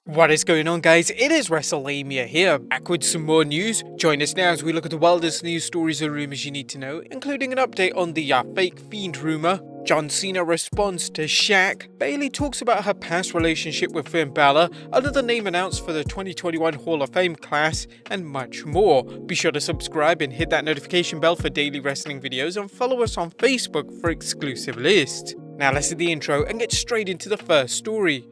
What is going on, guys? It is Wrestlelamia here, back with some more news. Join us now as we look at the wildest news stories and rumors you need to know, including an update on the fake Fiend rumor, John Cena responds to Shaq, Bayley talks about her past relationship with Finn Balor, another name announced for the 2021 Hall of Fame class, and much more. Be sure to subscribe and hit that notification bell for daily wrestling videos, and follow us on Facebook for exclusive lists. Now let's do the intro and get straight into the first story.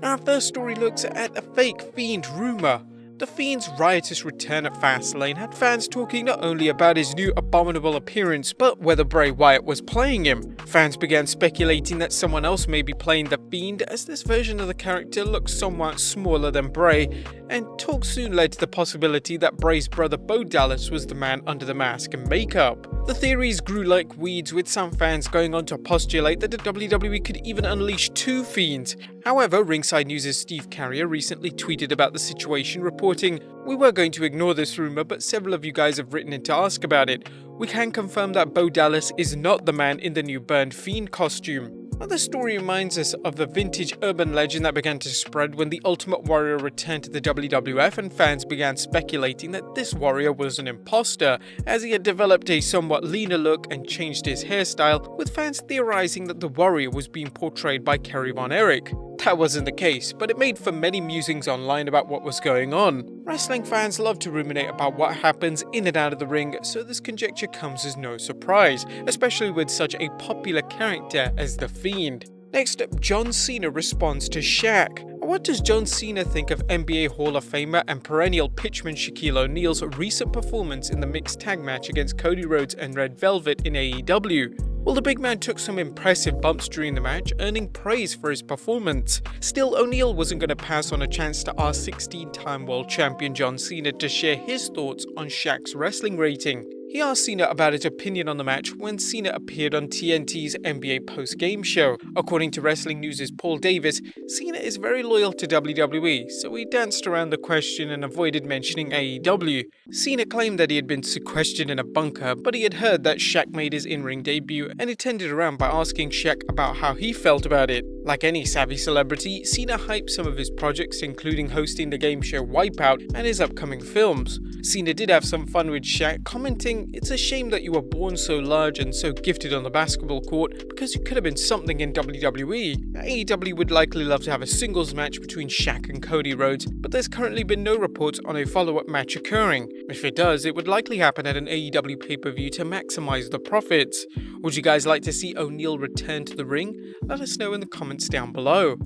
Our first story looks at a fake Fiend rumor. The Fiend's riotous return at Fastlane had fans talking not only about his new abominable appearance, but whether Bray Wyatt was playing him. Fans began speculating that someone else may be playing the Fiend, as this version of the character looks somewhat smaller than Bray, and talk soon led to the possibility that Bray's brother Bo Dallas was the man under the mask and makeup. The theories grew like weeds, with some fans going on to postulate that the WWE could even unleash two Fiends. However, Ringside News' Steve Carrier recently tweeted about the situation, reporting, "We were going to ignore this rumor, but several of you guys have written in to ask about it. We can confirm that Bo Dallas is not the man in the new burned Fiend costume." Now, the story reminds us of the vintage urban legend that began to spread when the Ultimate Warrior returned to the WWF, and fans began speculating that this warrior was an imposter, as he had developed a somewhat leaner look and changed his hairstyle, with fans theorizing that the warrior was being portrayed by Kerry Von Erich. That wasn't the case, but it made for many musings online about what was going on. Wrestling fans love to ruminate about what happens in and out of the ring, so this conjecture comes as no surprise, especially with such a popular character as the Fiend. Next up, John Cena responds to Shaq. What does John Cena think of NBA Hall of Famer and perennial pitchman Shaquille O'Neal's recent performance in the mixed tag match against Cody Rhodes and Red Velvet in AEW? Well, the big man took some impressive bumps during the match, earning praise for his performance. Still, O'Neal wasn't going to pass on a chance to ask 16-time world champion John Cena to share his thoughts on Shaq's wrestling rating. He asked Cena about his opinion on the match when Cena appeared on TNT's NBA post-game show. According to Wrestling News' Paul Davis, Cena is very loyal to WWE, so he danced around the question and avoided mentioning AEW. Cena claimed that he had been sequestered in a bunker, but he had heard that Shaq made his in-ring debut, and he tended around by asking Shaq about how he felt about it. Like any savvy celebrity, Cena hyped some of his projects, including hosting the game show Wipeout and his upcoming films. Cena did have some fun with Shaq, commenting, "It's a shame that you were born so large and so gifted on the basketball court, because you could have been something in WWE. AEW would likely love to have a singles match between Shaq and Cody Rhodes, but there's currently been no reports on a follow-up match occurring. If it does, it would likely happen at an AEW pay-per-view to maximize the profits." Would you guys like to see O'Neal return to the ring? Let us know in the comments down below.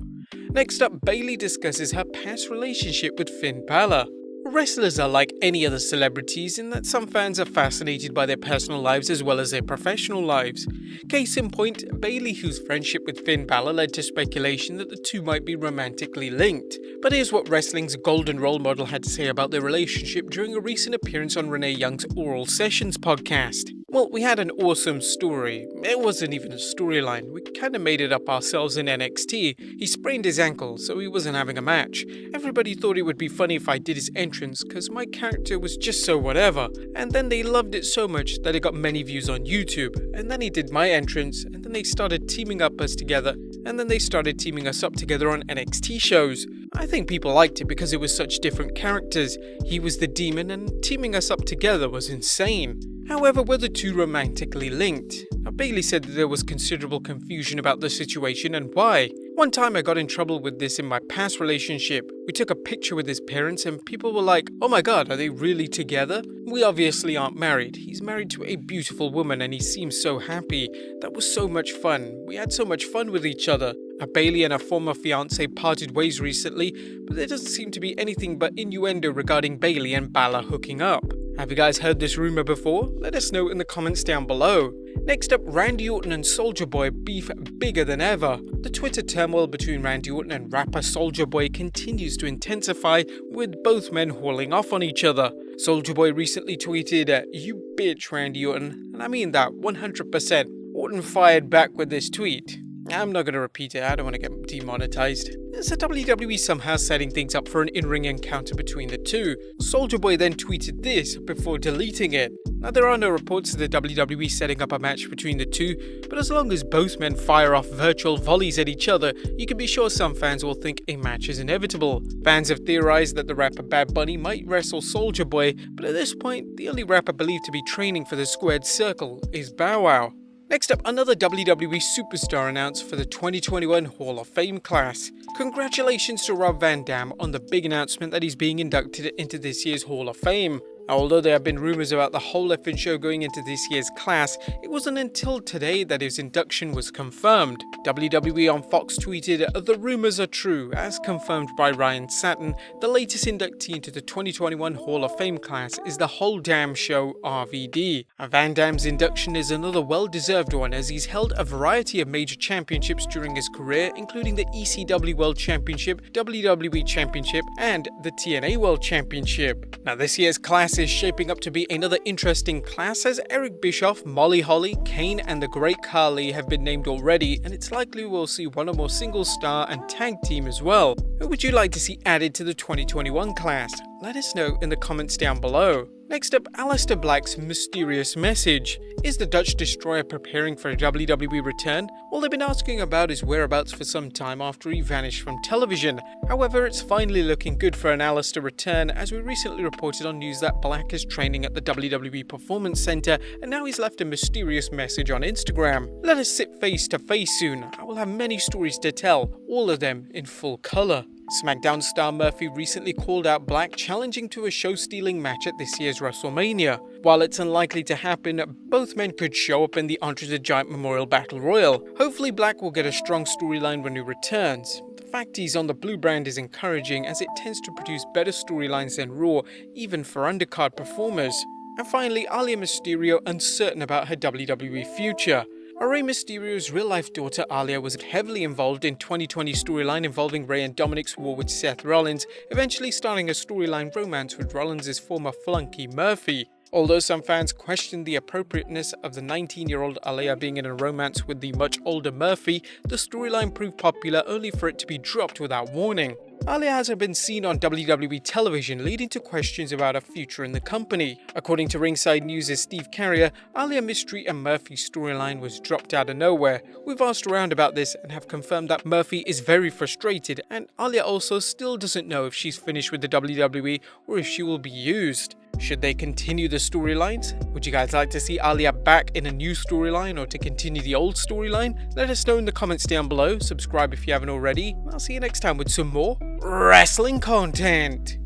Next up, Bayley discusses her past relationship with Finn Balor. Wrestlers are like any other celebrities in that some fans are fascinated by their personal lives as well as their professional lives. Case in point, Bayley, whose friendship with Finn Balor led to speculation that the two might be romantically linked. But here's what wrestling's golden role model had to say about their relationship during a recent appearance on Renee Young's Oral Sessions podcast. Well, we had an awesome story. It wasn't even a storyline. We kinda made it up ourselves in NXT. He sprained his ankle, so he wasn't having a match. Everybody thought it would be funny if I did his entrance, cause my character was just so whatever. And then they loved it so much that it got many views on YouTube. And then he did my entrance, and then they started teaming up us together. And then they started teaming us up together on NXT shows. I think people liked it because it was such different characters. He was the demon, and teaming us up together was insane. However, were the two romantically linked? Now, Bayley said that there was considerable confusion about the situation and why. "One time I got in trouble with this in my past relationship. We took a picture with his parents and people were like, 'Oh my god, are they really together?' We obviously aren't married. He's married to a beautiful woman and he seems so happy. That was so much fun. We had so much fun with each other." Now, Bayley and her former fiance parted ways recently, but there doesn't seem to be anything but innuendo regarding Bayley and Balor hooking up. Have you guys heard this rumor before? Let us know in the comments down below. Next up, Randy Orton and Soulja Boy beef bigger than ever. The Twitter turmoil between Randy Orton and rapper Soulja Boy continues to intensify, with both men hauling off on each other. Soulja Boy recently tweeted, "You bitch, Randy Orton," and I mean that 100%. Orton fired back with this tweet, I'm not going to repeat it, I don't want to get demonetized. So WWE somehow setting things up for an in-ring encounter between the two. Soulja Boy then tweeted this before deleting it. Now there are no reports of the WWE setting up a match between the two, but as long as both men fire off virtual volleys at each other, you can be sure some fans will think a match is inevitable. Fans have theorized that the rapper Bad Bunny might wrestle Soulja Boy, but at this point, the only rapper believed to be training for the squared circle is Bow Wow. Next up, another WWE superstar announced for the 2021 Hall of Fame class. Congratulations to Rob Van Dam on the big announcement that he's being inducted into this year's Hall of Fame. Although there have been rumors about the whole effing show going into this year's class, it wasn't until today that his induction was confirmed. WWE on Fox tweeted, "The rumors are true, as confirmed by Ryan Satin. The latest inductee into the 2021 Hall of Fame class is the whole damn show RVD." Van Dam's induction is another well-deserved one, as he's held a variety of major championships during his career, including the ECW World Championship, WWE Championship, and the TNA World Championship. Now this year's class is shaping up to be another interesting class, as Eric Bischoff, Molly Holly, Kane, and the Great Khali have been named already, and it's likely we'll see one or more single star and tag team as well. Who would you like to see added to the 2021 class? Let us know in the comments down below. Next up, Aleister Black's mysterious message. Is the Dutch Destroyer preparing for a WWE return? Well, they've been asking about his whereabouts for some time after he vanished from television. However, it's finally looking good for an Aleister return, as we recently reported on news that Black is training at the WWE Performance Center, and now he's left a mysterious message on Instagram. Let us sit face to face soon. I will have many stories to tell, all of them in full color. SmackDown star Murphy recently called out Black challenging to a show-stealing match at this year's WrestleMania. While it's unlikely to happen, both men could show up in the Andre the Giant Memorial Battle Royal. Hopefully Black will get a strong storyline when he returns. The fact he's on the blue brand is encouraging, as it tends to produce better storylines than Raw, even for undercard performers. And finally, Aalyah Mysterio uncertain about her WWE future. Rey Mysterio's real-life daughter Aalyah was heavily involved in 2020 storyline involving Rey and Dominic's war with Seth Rollins, eventually starting a storyline romance with Rollins' former flunky Murphy. Although some fans questioned the appropriateness of the 19-year-old Aalyah being in a romance with the much older Murphy, the storyline proved popular only for it to be dropped without warning. Aalyah hasn't been seen on WWE television, leading to questions about her future in the company. According to Ringside News' Steve Carrier, Aalyah Mystery and Murphy's storyline was dropped out of nowhere. We've asked around about this and have confirmed that Murphy is very frustrated, and Aalyah also still doesn't know if she's finished with the WWE or if she will be used. Should they continue the storylines? Would you guys like to see Aalyah back in a new storyline or to continue the old storyline? Let us know in the comments down below. Subscribe if you haven't already. I'll see you next time with some more wrestling content.